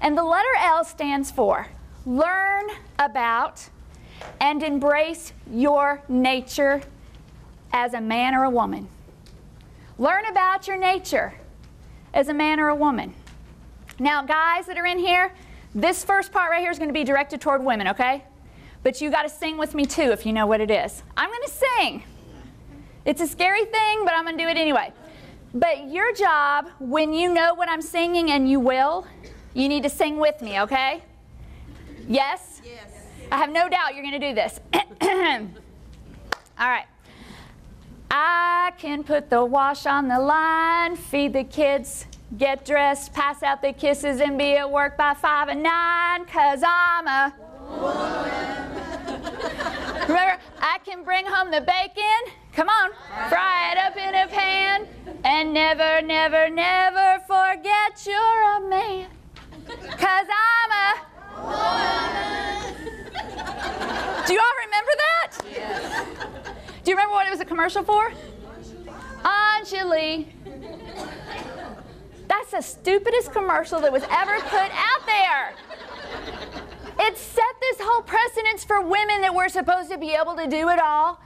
And the letter L stands for learn about and embrace your nature as a man or a woman. Learn about your nature as a man or a woman. Now, guys that are in here, this first part right here is going to be directed toward women, okay? But you got to sing with me too if you know what it is. I'm going to sing. It's a scary thing, but I'm going to do it anyway. But your job, when you know what I'm singing, and you will, you need to sing with me, okay? Yes? Yes. I have no doubt you're going to do this. All right. I can put the wash on the line, feed the kids, get dressed, pass out the kisses, and be at work by 5 and 9, 'cause I'm a woman. Remember, I can bring home the bacon, come on, fry it up in a pan, and never, never, never forget you're a man, 'cause I'm a woman. Do you all remember that? Yes. Do you remember what it was a commercial for? Anjali. That's the stupidest commercial that was ever put out there. It set this whole precedence for women that we're supposed to be able to do it all.